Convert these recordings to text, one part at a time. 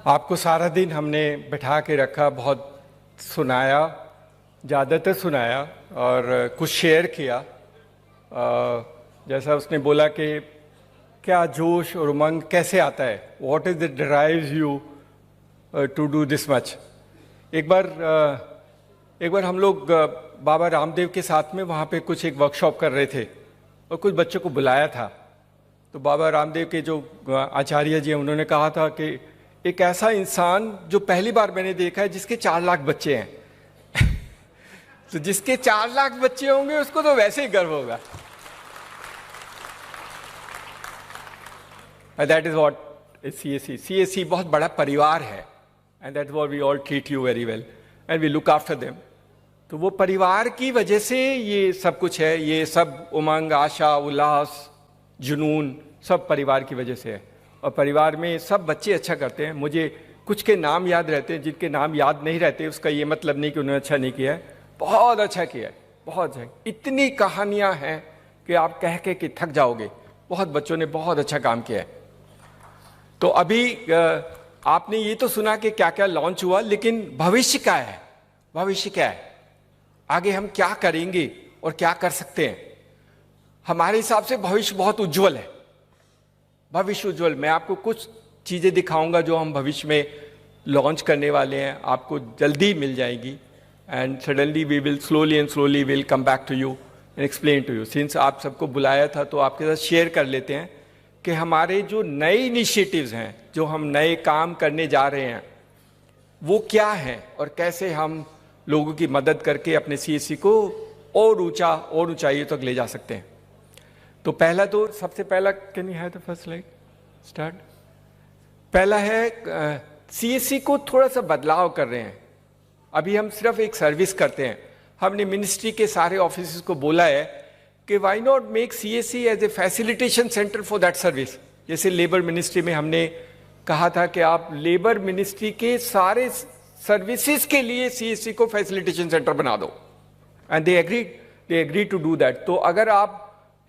आपको सारा दिन हमने बिठा के रखा, बहुत सुनाया, ज़्यादातर सुनाया और कुछ शेयर किया। जैसा उसने बोला कि क्या जोश और उमंग कैसे आता है, what is it drives you to do this much. एक बार हम लोग बाबा रामदेव के साथ में वहाँ पे कुछ एक वर्कशॉप कर रहे थे और कुछ बच्चों को बुलाया था। तो बाबा रामदेव के जो आचार्य जी हैं उन्होंने कहा था कि एक ऐसा इंसान जो पहली बार मैंने देखा है जिसके 4 लाख बच्चे हैं तो जिसके 4 लाख बच्चे होंगे उसको तो वैसे ही गर्व होगा। That is what is CSE। CSE बहुत बड़ा परिवार है and that what we all treat you very well and we look after them. तो वो परिवार की वजह से ये सब कुछ है, ये सब उमंग, आशा, उल्लास, जुनून सब परिवार की वजह से है। और परिवार में सब बच्चे अच्छा करते हैं। मुझे कुछ के नाम याद रहते हैं, जिनके नाम याद नहीं रहते उसका ये मतलब नहीं कि उन्होंने अच्छा नहीं किया है, बहुत अच्छा किया है, बहुत अच्छा। इतनी कहानियां हैं कि आप कह के कि थक जाओगे। बहुत बच्चों ने बहुत अच्छा काम किया है। तो अभी आपने ये तो सुना कि क्या क्या लॉन्च हुआ, लेकिन भविष्य क्या है, भविष्य क्या है, आगे हम क्या करेंगे और क्या कर सकते हैं। हमारे हिसाब से भविष्य बहुत उज्जवल है, भविष्य उज्जवल। मैं आपको कुछ चीज़ें दिखाऊंगा जो हम भविष्य में लॉन्च करने वाले हैं, आपको जल्दी मिल जाएगी। And suddenly we will slowly will come back to you and explain to you. Since आप सबको बुलाया था तो आपके साथ शेयर कर लेते हैं कि हमारे जो नए इनिशिएटिव्स हैं, जो हम नए काम करने जा रहे हैं, वो क्या हैं और कैसे हम लोगों की मदद करके अपने CSE को और ऊंचा और ऊंचाइयों तक ले जा सकते हैं। तो पहला, तो सबसे पहला, can you have the first slide start. पहला है CSE को थोड़ा सा बदलाव कर रहे हैं। अभी हम सिर्फ एक सर्विस करते हैं। हमने मिनिस्ट्री के सारे ऑफिस को बोला है कि why not make CSE as a facilitation centre for that service. जैसे लेबर मिनिस्ट्री में हमने कहा था कि आप लेबर मिनिस्ट्री के सारे सर्विसेज के लिए CSE को फैसिलिटेशन सेंटर बना दो, and they agree to do that. तो अगर आप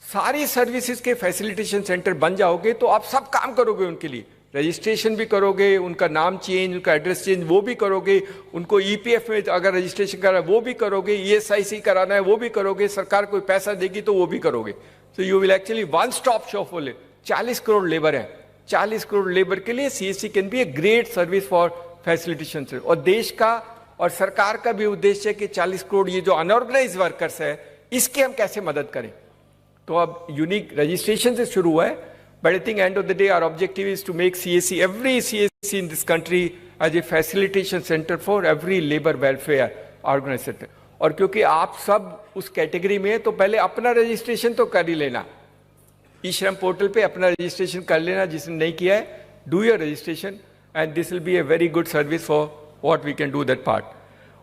सारी सर्विसेज के फैसिलिटेशन सेंटर बन जाओगे तो आप सब काम करोगे उनके लिए, रजिस्ट्रेशन भी करोगे, उनका नाम चेंज, उनका एड्रेस चेंज वो भी करोगे, उनको EPF में अगर रजिस्ट्रेशन करा वो भी करोगे, ESIC कराना है वो भी करोगे, सरकार कोई पैसा देगी तो वो भी करोगे। तो you will actually one stop shop for 40 crore labour है। 40 करोड़ लेबर के लिए CSE can be a great service for facilitation centre. और देश का और सरकार का भी उद्देश्य है कि 40 करोड़ ये जो अनऑर्गेनाइज वर्कर्स है इसकी हम कैसे मदद करें। तो अब यूनिक रजिस्ट्रेशन से शुरू हुआ है, but I think end of the day our objective is to make CSE, every CSE in this country as a facilitation centre for every labour welfare organisation. और क्योंकि आप सब उस कैटेगरी में है तो पहले अपना रजिस्ट्रेशन तो कर ही लेना, ई-श्रम पोर्टल पे अपना रजिस्ट्रेशन कर लेना। जिसने नहीं किया है, do your registration and this will be a very good service for what we can do that part.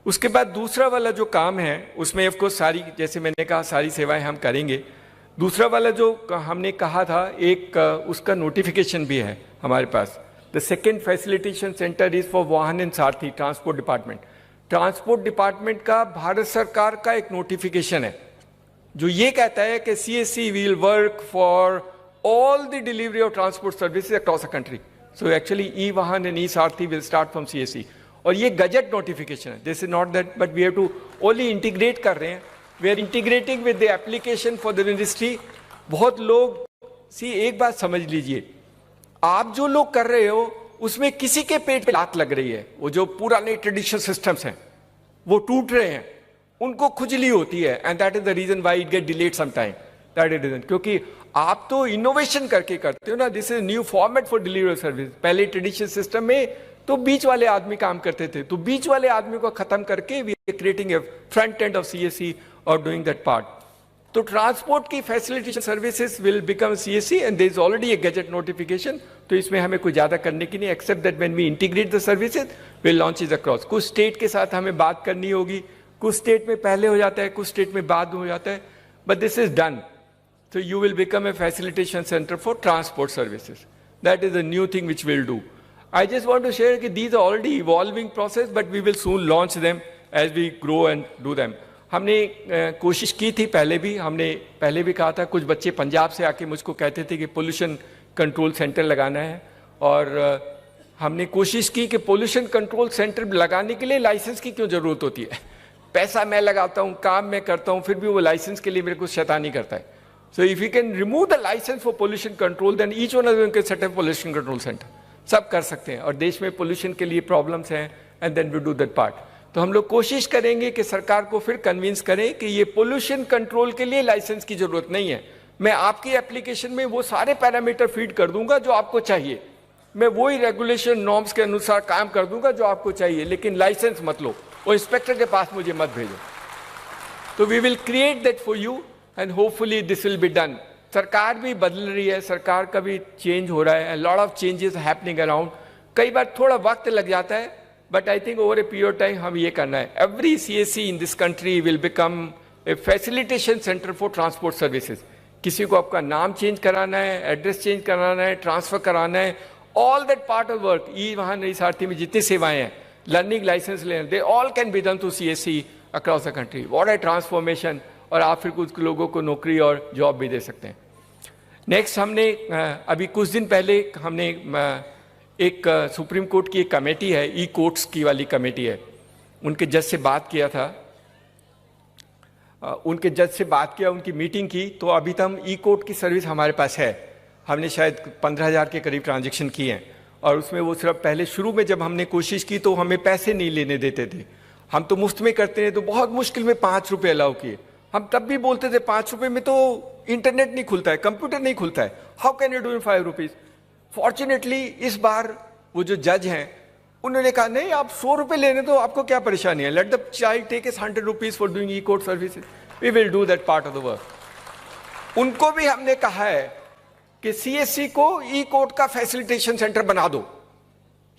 उसके बाद दूसरा वाला जो काम है उसमें ऑफकोर्स सारी, जैसे मैंने कहा, सारी सेवाएं हम करेंगे। दूसरा वाला जो हमने कहा था, एक उसका नोटिफिकेशन भी है हमारे पास। The second facilitation centre is for Vahan and Sarathi, transport department. Transport department का भारत सरकार का एक नोटिफिकेशन है जो ये कहता है कि CSE will work for all the delivery of transport services across the country. So actually eVahan and eSarathi will start from CSE। और ये गजट नोटिफिकेशन है, this is not that, but we have to only integrate कर रहे हैं। We are integrating with the application for the ministry. बहुत लोग एक बात समझ लीजिए, आप जो लोग कर रहे हो उसमें किसी के पेट पे लात लग रही है। वो जो पुराने ट्रेडिशनल सिस्टम्स हैं वो टूट रहे हैं, उनको खुजली होती है, and that is the reason why it get delayed some time. That is reason, क्योंकि आप तो इनोवेशन करके करते हो ना। This is new format for delivery service. पहले ट्रेडिशनल सिस्टम में तो बीच वाले आदमी काम करते थे, तो बीच वाले आदमी को खत्म करके we are creating a front end of CSE और डूइंग दैट पार्ट। तो ट्रांसपोर्ट की facilitation services will become CSE and there is already a gazette notification. तो इसमें हमें कुछ ज्यादा करने की नहीं, except that when we integrate the services will launch is across. कुछ स्टेट के साथ हमें बात करनी होगी, कुछ स्टेट में पहले हो जाता है, कुछ स्टेट में बाद में हो जाता है, but this is done. So you will become a facilitation center for transport services. That is a new thing which we'll do. I just want to share that these are already evolving process, but we will soon launch them as we grow and do them. हमने कोशिश की थी पहले भी, हमने पहले भी कहा था। कुछ बच्चे पंजाब से आके मुझको कहते थे कि पोल्यूशन कंट्रोल सेंटर लगाना है, और हमने कोशिश की कि पोल्यूशन कंट्रोल सेंटर लगाने के लिए लाइसेंस की क्यों जरूरत होती है? पैसा मैं लगाता हूँ, काम मैं करता हूँ, फिर भी वो लाइसेंस के लिए मेरे को शैतानी करता है। So if you can remove the licence for pollution control, then each one of them can set up pollution control centre. सब कर सकते हैं, और देश में पोल्यूशन के लिए प्रॉब्लम्स हैं, and then we do that part. तो हम लोग कोशिश करेंगे कि सरकार को फिर कन्विंस करें कि ये पोल्यूशन कंट्रोल के लिए लाइसेंस की जरूरत नहीं है। मैं आपकी एप्लीकेशन में वो सारे पैरामीटर फीड कर दूंगा जो आपको चाहिए, मैं वही रेगुलेशन नॉर्म्स के अनुसार काम कर दूंगा जो आपको चाहिए, लेकिन लाइसेंस मत लो, वो इंस्पेक्टर के पास मुझे मत भेजो। तो we will create that for you and hopefully this will be done. सरकार भी बदल रही है, सरकार का भी चेंज हो रहा है, lot of changes happening around. कई बार थोड़ा वक्त लग जाता है, but I think over a period time हम ये करना है। Every CSC in this country will become a facilitation centre for transport services. किसी को आपका नाम चेंज कराना है, एड्रेस चेंज कराना है, ट्रांसफर कराना है, all that part of work, e Vahan e सारथी में जितनी सेवाएं हैं, लर्निंग लाइसेंस लेना, they all can be done through CSC across the country. What A transformation! और आप फिर कुछ लोगों को नौकरी और जॉब भी दे सकते हैं। नेक्स्ट, हमने अभी कुछ दिन पहले हमने एक सुप्रीम कोर्ट की एक कमेटी है, ई कोर्ट्स की वाली कमेटी है, उनके जज से बात किया था, उनकी मीटिंग की। तो अभी तक हम ई कोर्ट की सर्विस हमारे पास है, हमने शायद 15,000 के करीब ट्रांजैक्शन किए हैं, और उसमें वो सिर्फ पहले शुरू में जब हमने कोशिश की तो हमें पैसे नहीं लेने देते थे, हम तो मुफ्त में करते हैं, तो बहुत मुश्किल में 5 रुपये अलाउ किए। हम तब भी बोलते थे 5 रुपये में तो इंटरनेट नहीं खुलता है, कंप्यूटर नहीं खुलता है, how can you do in 5 rupees? Fortunately इस बार वो जो जज हैं उन्होंने कहा नहीं, आप 100 रुपये लेने दो, आपको क्या परेशानी है, let the child take is 100 rupees for doing e court services, we will do that part of the work. उनको भी हमने कहा है कि CSC को ई कोर्ट का फैसिलिटेशन सेंटर बना दो,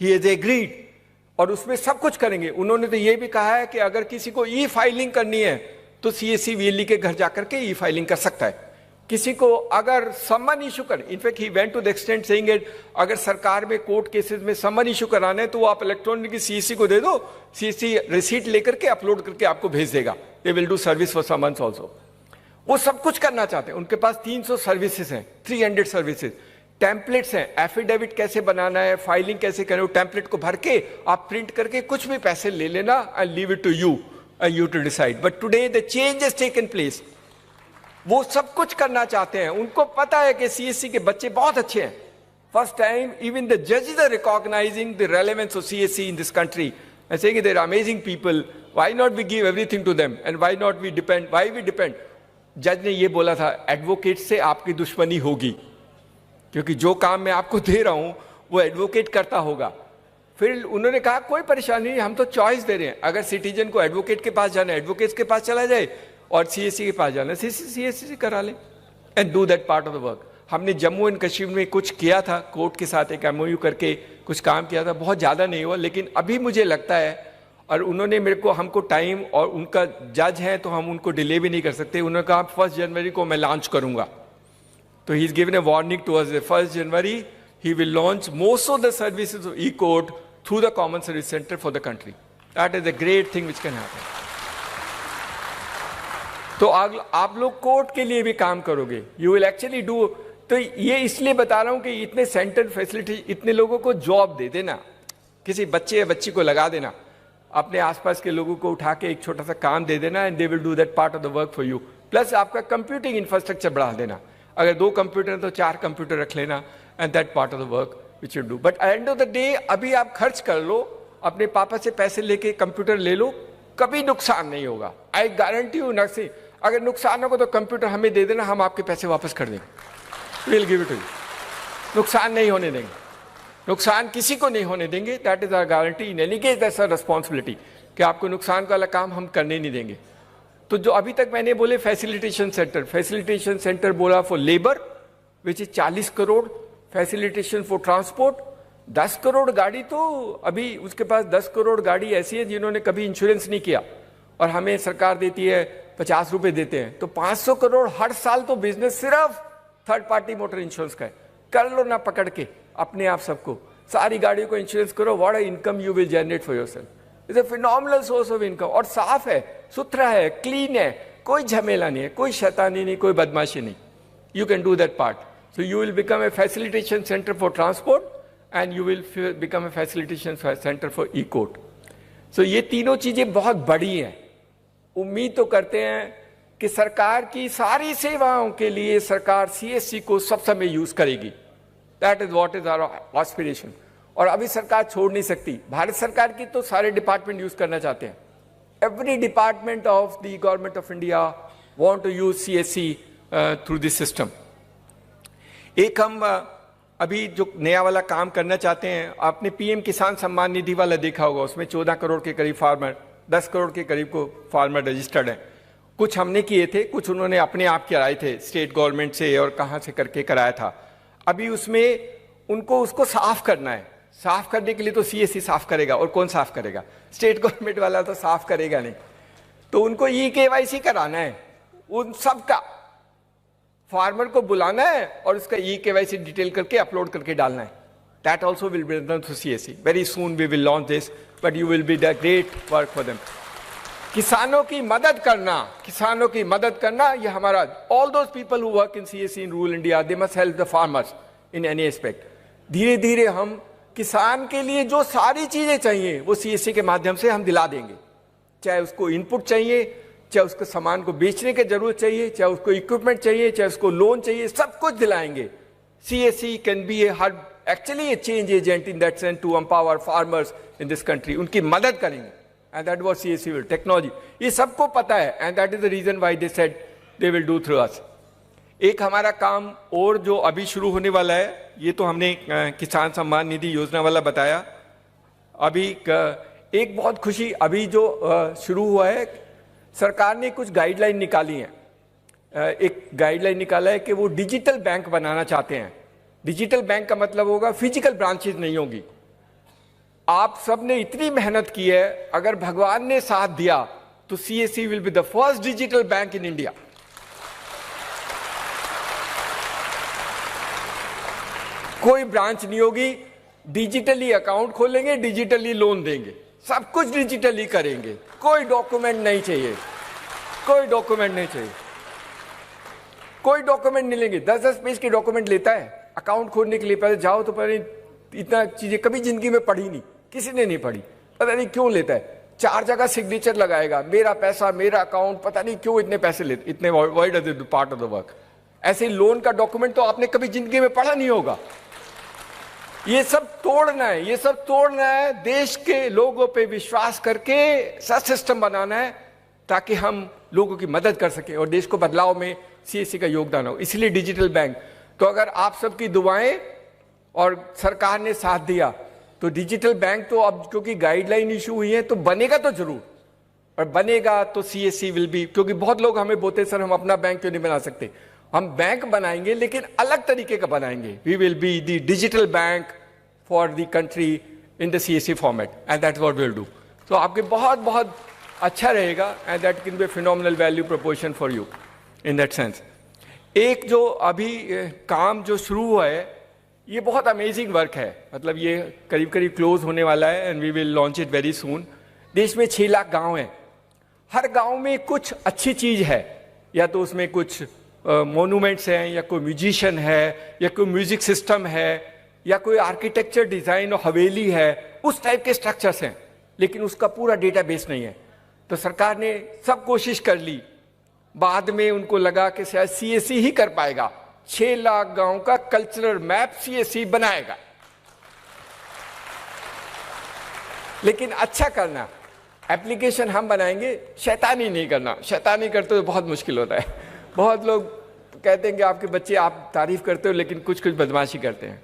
ही इज एग्रीड, और उसमें सब कुछ करेंगे। उन्होंने तो ये भी कहा है कि अगर किसी को ई फाइलिंग करनी है तो CSC VLE के घर जाकर के ई फाइलिंग कर सकता है। किसी को अगर समन इशू कर, in fact he went to the extent saying it, अगर सरकार में कोर्ट केसेस में समन इशू कराना है तो वो आप इलेक्ट्रॉनिक CSC को दे दो, CSC रिसीट लेकर के अपलोड करके आपको भेज देगा, दे will do service for summons also. वो सब कुछ करना चाहते हैं, उनके पास 300 सर्विसेज हैं, 300 सर्विसेज, टेम्पलेट्स हैं, एफिडेविट कैसे बनाना है, फाइलिंग कैसे करें, वो टेम्पलेट को भर के आप प्रिंट करके कुछ भी पैसे ले लेना, I leave it to you and you to decide. But today the change has taken place. वो सब कुछ करना चाहते हैं, उनको पता है कि CSC के बच्चे बहुत अच्छे हैं। First time even the judges are recognizing the relevance of CSC in this country and saying they're amazing people. Why not we give everything to them and why not we depend? Why we depend? जज ने ये बोला था, advocate से आपकी दुश्मनी होगी, क्योंकि जो काम मैं आपको दे रहा हूं वो एडवोकेट करता होगा। फिर उन्होंने कहा कोई परेशानी नहीं, हम तो चॉइस दे रहे हैं, अगर सिटीजन को एडवोकेट के पास जाना है एडवोकेट के पास चला जाए, और CSC के पास जाना है CSC से करा ले, and do that part of the work. हमने जम्मू एंड कश्मीर में कुछ किया था, कोर्ट के साथ एक MOU करके कुछ काम किया था, बहुत ज़्यादा नहीं हुआ, लेकिन अभी मुझे लगता है, और उन्होंने मेरे को हमको टाइम, और उनका जज है तो हम उनको डिले भी नहीं कर सकते, उन्होंने कहा 1 जनवरी को मैं लॉन्च करूँगा। तो he is given a warning to us, 1 January he will launch most of the services of e-court through the common service center for the country. That is a great thing which can happen. तो आप लोग court के लिए भी काम करोगे, you will actually do। तो ये इसलिए बता रहा हूं कि इतने सेंटर फैसिलिटी, इतने लोगों को जॉब दे देना, किसी बच्चे या बच्ची को लगा देना, अपने आसपास के लोगों को उठा के एक छोटा सा काम दे देना, and they will do that part of the work for you. Plus आपका कंप्यूटिंग इंफ्रास्ट्रक्चर बढ़ा देना, अगर 2 कंप्यूटर हैं तो 4 कंप्यूटर रख लेना, and that part of the work which you do. But and of the day अभी आप खर्च कर लो, अपने पापा से पैसे लेके कंप्यूटर ले लो, कभी नुकसान नहीं होगा, आई गारंटी यू। नर्सिंग अगर नुकसान होगा तो कंप्यूटर हमें दे देना, हम आपके पैसे वापस कर देंगे, will give it to you. नुकसान नहीं होने देंगे, नुकसान किसी को नहीं होने देंगे, that is our guarantee. In any case that's our responsibility कि आपको नुकसान वाला काम हम करने नहीं देंगे। तो जो अभी तक मैंने बोले फैसिलिटेशन सेंटर बोला for labour which is 40 crore, facilitation for transport 10 crore गाड़ी, तो अभी उसके पास 10 करोड़ गाड़ी ऐसी है जिन्होंने कभी इंश्योरेंस नहीं किया, और हमें सरकार देती है 50 रुपए देते हैं, तो 500 करोड़ हर साल तो बिजनेस सिर्फ थर्ड पार्टी मोटर इंश्योरेंस का है। कर लो ना पकड़ के अपने आप सबको, सारी गाड़ियों को इंश्योरेंस करो, what income you will generate for yourself, it's a phenomenal source of income. और साफ है, सुथरा है, क्लीन है, कोई झमेला नहीं है, कोई शैतानी नहीं, कोई बदमाशी नहीं। You can do that part, so you will become a facilitation center for transport and you will become a facilitation center for e-court. So ये तीनों चीजें बहुत बड़ी हैं। उम्मीद तो करते हैं कि सरकार की सारी सेवाओं के लिए सरकार CSC को सब समय यूज करेगी। That is what is our aspiration. और अभी सरकार छोड़ नहीं सकती। भारत सरकार की तो सारे डिपार्टमेंट यूज करना चाहते हैं। Every department of the government of India want to use CSC through this system. एक हम अभी जो नया वाला काम करना चाहते हैं, आपने PM किसान सम्मान निधि वाला देखा होगा, उसमें 14 करोड़ के करीब फार्मर, 10 करोड़ के करीब को फार्मर रजिस्टर्ड हैं। कुछ हमने किए थे, कुछ उन्होंने अपने आप कराए थे स्टेट गवर्नमेंट से और कहाँ से करके कराया था। अभी उसमें उनको उसको साफ करना है। साफ करने के लिए तो CSC साफ करेगा, और कौन साफ करेगा? स्टेट गवर्नमेंट वाला तो साफ करेगा नहीं। तो उनको KYC कराना है, उन सब का फार्मर को बुलाना है और उसका KYC डिटेल करके अपलोड करके डालना है। That also will be done through CSC. Very soon we will launch this, but you will be the great work for them. किसानों की मदद करना, किसानों की मदद करना, ये हमारा all those people who work in CSC in rural India, they must help the farmers in any aspect. धीरे धीरे हम किसान के लिए जो सारी चीजें चाहिए वो CSC के माध्यम से हम दिला देंगे। चाहे उसको इनपुट चाहिए, चाहे उसको सामान को बेचने की जरूरत चाहिए, चाहे उसको इक्विपमेंट चाहिए, चाहे उसको लोन चाहिए, सब कुछ दिलाएंगे। CSC can be actually a change agent in that sense to empower farmers in this country. उनकी मदद करेंगे, and that was CSC will. Technology ये सबको पता है, and that is the reason why they said they will do through us. एक हमारा काम और जो अभी शुरू होने वाला है, ये तो हमने किसान सम्मान निधि योजना वाला बताया। अभी एक बहुत खुशी अभी जो शुरू हुआ है, सरकार ने कुछ गाइडलाइन निकाली हैं। एक गाइडलाइन निकाला है कि वो डिजिटल बैंक बनाना चाहते हैं। डिजिटल बैंक का मतलब होगा फिजिकल ब्रांचेज नहीं होगी। आप सब ने इतनी मेहनत की है, अगर भगवान ने साथ दिया तो CSC will be the first digital bank in India. कोई ब्रांच नहीं होगी, डिजिटली अकाउंट खोलेंगे, डिजिटली लोन देंगे, सब कुछ डिजिटली करेंगे। कोई डॉक्यूमेंट नहीं चाहिए, कोई डॉक्यूमेंट नहीं चाहिए, कोई डॉक्यूमेंट नहीं लेंगे। 10-10 पेज के डॉक्यूमेंट लेता है अकाउंट खोलने के लिए। पहले जाओ तो पहले इतना चीजें कभी जिंदगी में पढ़ी नहीं, किसी ने नहीं पढ़ी, पता नहीं क्यों लेता है। 4 जगह सिग्नेचर लगाएगा, मेरा पैसा, मेरा अकाउंट, पता नहीं क्यों इतने पैसे लेते, इतने wide does it part of the work. ऐसे लोन का डॉक्यूमेंट तो आपने कभी जिंदगी में पढ़ा नहीं होगा। ये सब तोड़ना है, ये सब तोड़ना है, देश के लोगों पे विश्वास करके ऐसा सिस्टम बनाना है ताकि हम लोगों की मदद कर सकें और देश को बदलाव में CSC का योगदान हो। इसलिए डिजिटल बैंक। तो अगर आप सबकी दुआएं और सरकार ने साथ दिया तो डिजिटल बैंक तो अब क्योंकि गाइडलाइन इशू हुई है तो बनेगा तो जरूर, और बनेगा तो CSC विल बी। क्योंकि बहुत लोग हमें बोलते सर हम अपना बैंक क्यों नहीं बना सकते। हम बैंक बनाएंगे लेकिन अलग तरीके का बनाएंगे। We will be the digital bank for the country in the CSC format, and that's what we will do. तो आपके बहुत बहुत अच्छा रहेगा, and that can be phenomenal value proportion for you in that sense. एक जो अभी काम जो शुरू हुआ है ये बहुत अमेजिंग वर्क है, मतलब ये करीब करीब क्लोज होने वाला है, and we will launch it very soon. देश में 6 लाख गांव हैं, हर गांव में कुछ अच्छी चीज है, या तो उसमें कुछ मोन्यूमेंट्स हैं, या कोई म्यूजिशियन है, या कोई म्यूजिक सिस्टम है, या कोई आर्किटेक्चर डिजाइन और हवेली है, उस टाइप के स्ट्रक्चर्स हैं, लेकिन उसका पूरा डेटाबेस नहीं है। तो सरकार ने सब कोशिश कर ली, बाद में उनको लगा कि शायद CSC ही कर पाएगा। 6 लाख गांव का कल्चरल मैप CSC बनाएगा, लेकिन अच्छा करना। एप्लीकेशन हम बनाएंगे, शैतानी नहीं करना। शैतानी करते तो बहुत मुश्किल होता है। बहुत लोग कहते हैं कि आपके बच्चे, आप तारीफ करते हो लेकिन कुछ कुछ बदमाशी करते हैं।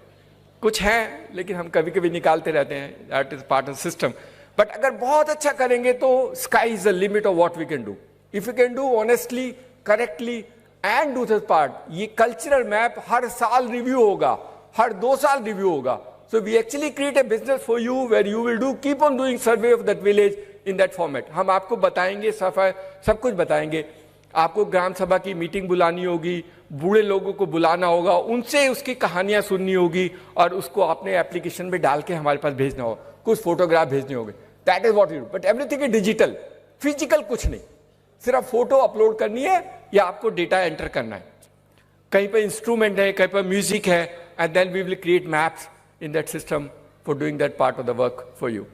कुछ हैं लेकिन हम कभी कभी निकालते रहते हैं, that is part of system. But अगर बहुत अच्छा करेंगे तो sky is the limit of what we can do if you can do honestly, correctly and do this part. ये कल्चरल मैप हर साल रिव्यू होगा, हर 2 साल रिव्यू होगा। So we actually create a business for you where you will do keep on doing survey of that village in that format. हम आपको बताएंगे, सफाई सब कुछ बताएंगे। आपको ग्राम सभा की मीटिंग बुलानी होगी, बूढ़े लोगों को बुलाना होगा, उनसे उसकी कहानियां सुननी होगी, और उसको अपने एप्लीकेशन में डाल के हमारे पास भेजना होगा, कुछ फोटोग्राफ भेजने होंगे। That is what you do, but everything is digital, physical कुछ नहीं। सिर्फ फोटो अपलोड करनी है या आपको डेटा एंटर करना है। कहीं पर इंस्ट्रूमेंट है, कहीं पर म्यूजिक है, and then we will create maps in that system for doing that part of the work for you.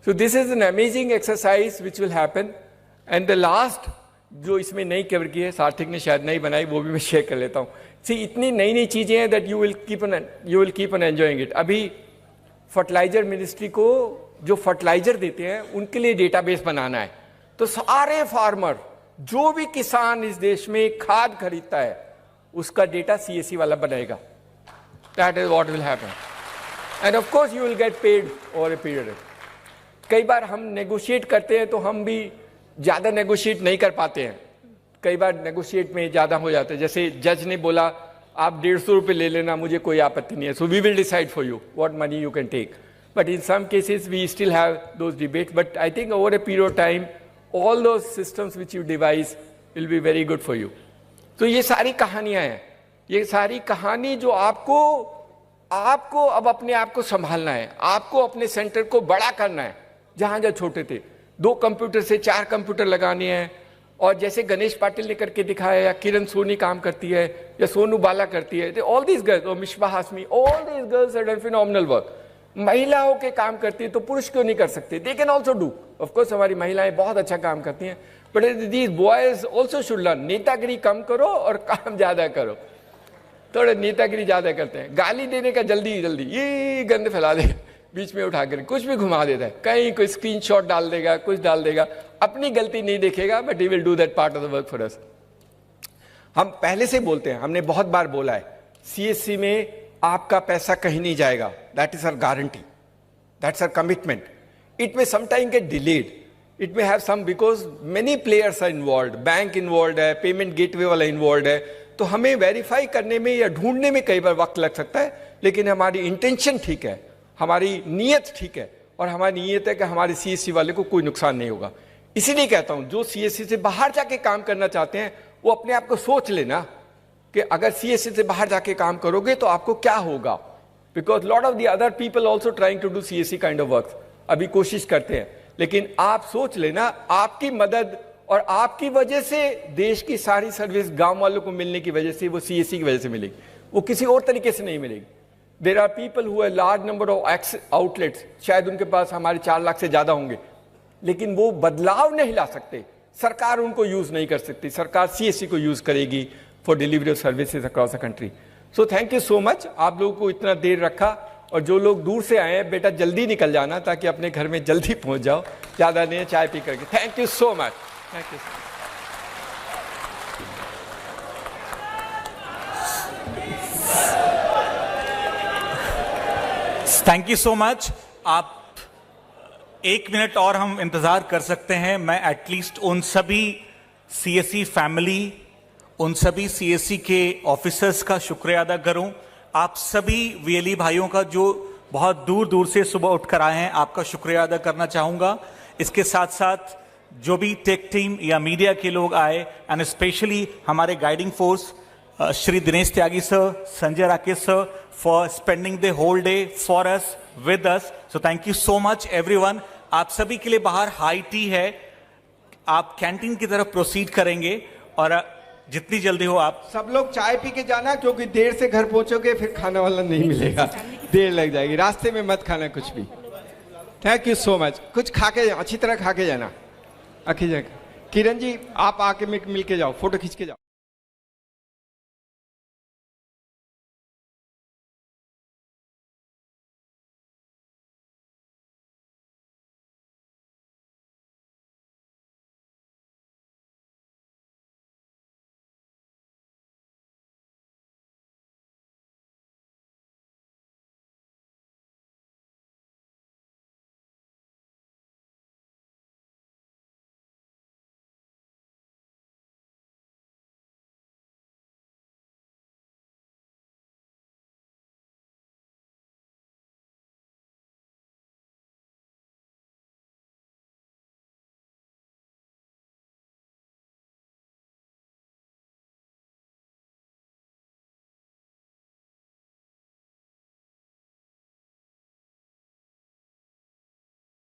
So this is an amazing exercise which will happen. And the last जो इसमें नई cover की है, सार्थक ने शायद नहीं बनाई, वो भी मैं शेयर कर लेता हूँ. See, इतनी नई नई चीजें हैं that you will keep on enjoying it. अभी फर्टिलाइजर मिनिस्ट्री को जो फर्टिलाइजर देते हैं उनके लिए डेटाबेस बनाना है. तो सारे फार्मर, जो भी किसान इस देश में खाद खरीदता है, उसका डेटा CSC वाला बनाएगा. That is what will happen. And of course you will get paid over a period. कई बार हम नेगोशिएट करते हैं तो हम भी ज्यादा नेगोशिएट नहीं कर पाते हैं. कई बार नेगोशिएट में ज्यादा हो जाता है. जैसे जज ने बोला आप 150 रुपये ले लेना, मुझे कोई आपत्ति नहीं है. So we will decide for you what money you can take. But in some cases we still have those debate. But I think over a period of time all those systems which you devise will be very good for you. तो ये सारी कहानियां हैं. ये सारी कहानी जो आपको अब अपने आप को संभालना है, आपको अपने सेंटर को बड़ा करना है. जहां जहां छोटे थे 2 कंप्यूटर से 4 कंप्यूटर लगाने हैं. और जैसे गणेश पाटिल ने करके दिखाया, या किरण सोनी काम करती है, या सोनू बाला करती है, ऑल दीज गर्ल्स, और Misbah Hashmi, all these girls have done phenomenal work. महिलाओं के काम करती है तो पुरुष क्यों नहीं कर सकते? They can also do. Of course हमारी महिलाएं बहुत अच्छा काम करती हैं, but these boys also should learn. नेतागिरी कम करो और काम ज्यादा करो. थोड़ा नेतागिरी ज्यादा करते हैं, गाली देने का जल्दी ये गंद फैला देगा, बीच में उठा कर कुछ भी घुमा देता है, कहीं कोई स्क्रीनशॉट डाल देगा, कुछ डाल देगा, अपनी गलती नहीं देखेगा, but he will do that part of the work for us. हम पहले से बोलते हैं, हमने बहुत बार बोला है, CSC में आपका पैसा कहीं नहीं जाएगा. That is our guarantee, that's our commitment. It may sometime get delayed, it may have some, because many players are involve, bank involve है, पेमेंट गेटवे वाला इन्वॉल्व है. तो हमें वेरीफाई करने में या ढूंढने में कई बार वक्त लग सकता है, लेकिन हमारी इंटेंशन ठीक है, हमारी नीयत ठीक है, और हमारी नीयत है कि हमारे CSC वाले को कोई नुकसान नहीं होगा. इसीलिए कहता हूं, जो CSC से बाहर जाके काम करना चाहते हैं वो अपने आप को सोच लेना कि अगर CSC से बाहर जाके काम करोगे तो आपको क्या होगा. Because lot of the other people also trying to do CSC kind of work, अभी कोशिश करते हैं. लेकिन आप सोच लेना, आपकी मदद और आपकी वजह से देश की सारी सर्विस गांव वालों को मिलने की वजह से, वो CSC की वजह से मिलेगी, वो किसी और तरीके से नहीं मिलेगी. There are people who have large number of outlets, शायद उनके पास हमारे 4 लाख से ज्यादा होंगे, लेकिन वो बदलाव नहीं ला सकते. सरकार उनको यूज नहीं कर सकती, सरकार CSC को यूज करेगी for delivery of services across the country. So thank you so much. आप लोगों को इतना देर रखा, और जो लोग दूर से आए हैं, बेटा जल्दी निकल जाना ताकि अपने घर में जल्दी पहुंच जाओ, ज्यादा नहीं चाय पी करके. Thank you so much. Thank you. Thank you so much. आप 1 मिनट और हम इंतजार कर सकते हैं. मैं एटलीस्ट उन सभी CSC फैमिली, उन सभी CSC के ऑफिसर्स का शुक्रिया अदा करूं. आप सभी VLE भाइयों का जो बहुत दूर दूर से सुबह उठकर आए हैं, आपका शुक्रिया अदा करना चाहूंगा. इसके साथ साथ जो भी टेक टीम या मीडिया के लोग आए, एंड स्पेशली हमारे guiding force Shri Dinesh Tyagi sir, Sanjay Rakesh sir, for spending the whole day for us, with us. So thank you so much everyone. आप सभी के लिए बाहर हाई टी है, आप कैंटीन की तरफ प्रोसीड करेंगे, और जितनी जल्दी हो आप सब लोग चाय पी के जाना, क्योंकि देर से घर पहुंचोगे फिर खाना वाला नहीं मिलेगा, देर लग जाएगी. रास्ते में मत खाना कुछ भी. Thank you so much. कुछ खा के, अच्छी तरह खा के जाना. किरण जी आप आके मिल के जाओ, फोटो खींच के जाओ.